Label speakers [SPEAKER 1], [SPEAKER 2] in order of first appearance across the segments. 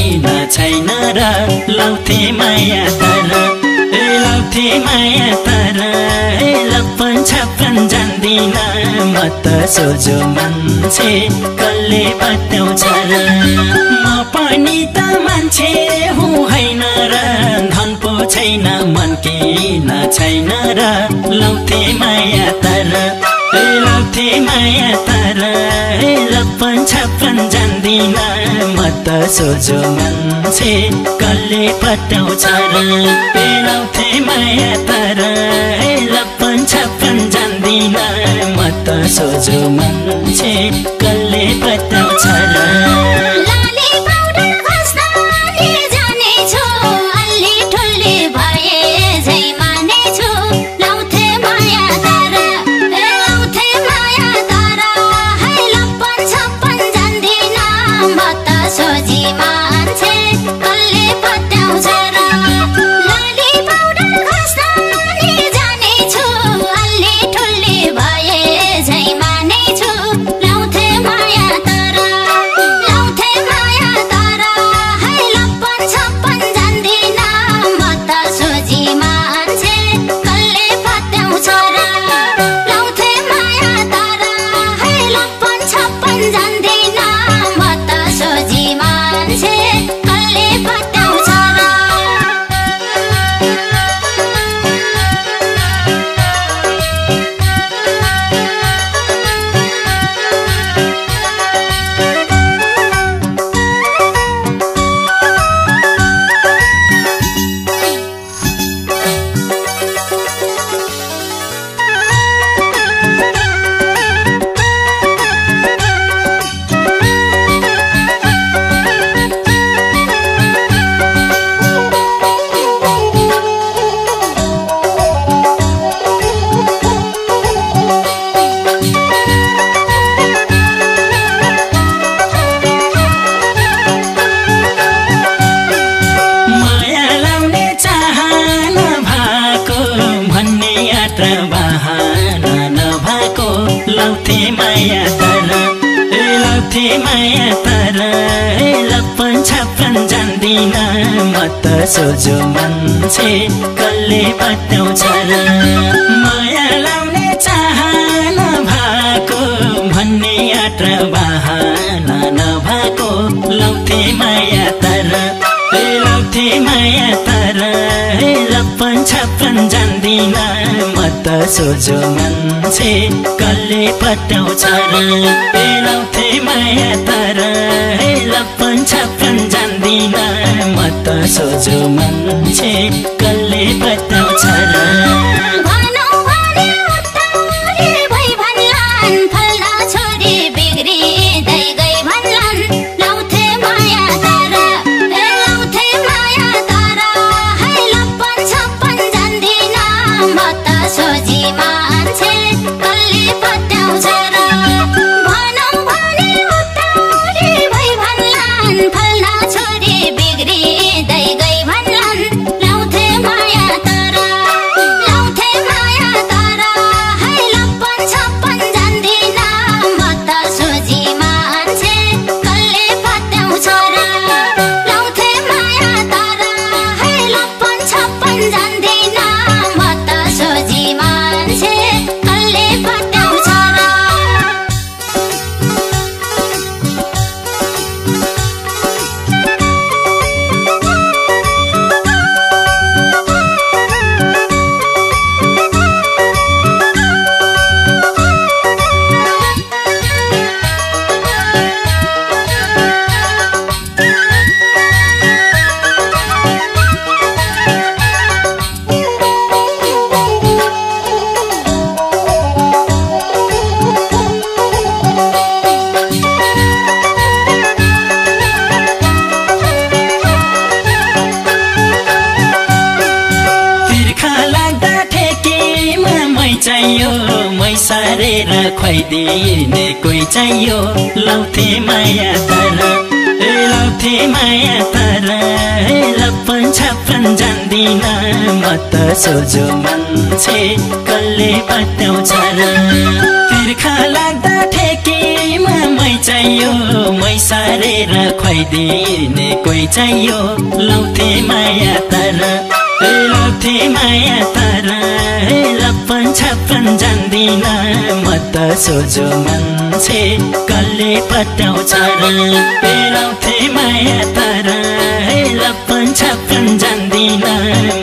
[SPEAKER 1] किन छैन र लाउँथे माया तर लाउँथे माया तर लप्पन छप्पन जान्दिन म त सोझो मान्छे कसले बताउँछ र म पनि त मान्छे हुँ होइन र धन पो छैन मन किन छैन र लाउँथे माया तर लाउँथे माया तर लप्पन छप्पन जान्दिन म त सोझो मान्छे कसले पटाउँछ र लाउँथे माया तर लप्पन छप्पन जान्दिन म त सोझो मान्छे कसले पटाउँछ र लाउँथे माया तर लाउँथे माया तर लप्पन छप्पन जान्दिन म त सोझो मान्छे कसले बताउँछ र माया लाउने चाहना भएको भन्ने यात्रा बहाना नभएको लाउँथे माया तर लाउँथे माया तर लप्पन छप्पन जान्दिन म त सोझो मान्छे कसले पटाउँछ र लाउँथे माया तर लप्पन छप्पन जान्दिन म त सोझो मान्छे कसले पटाउँछ र चाहियो मै सारेर खुवाइदिने कोही चाहियो लाउँथे माया तर लाउँथे माया तर लप्पन छप्पन जान्दिन म त सोझो मान्छे कसले बताउँछ र तिर्खा लाग्दा ठेकीमा मै चाहियो मै सारेर खुवाइदिने कोही चाहियो लाउँथे माया तर लाउँथे माया तर लप्पन छप्पन जान्दिन म त सोझो मान्छे कसले पटाउँछ र लाउँथे माया तर लप्पन छप्पन जान्दिन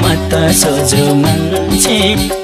[SPEAKER 1] म त सोझो मान्छे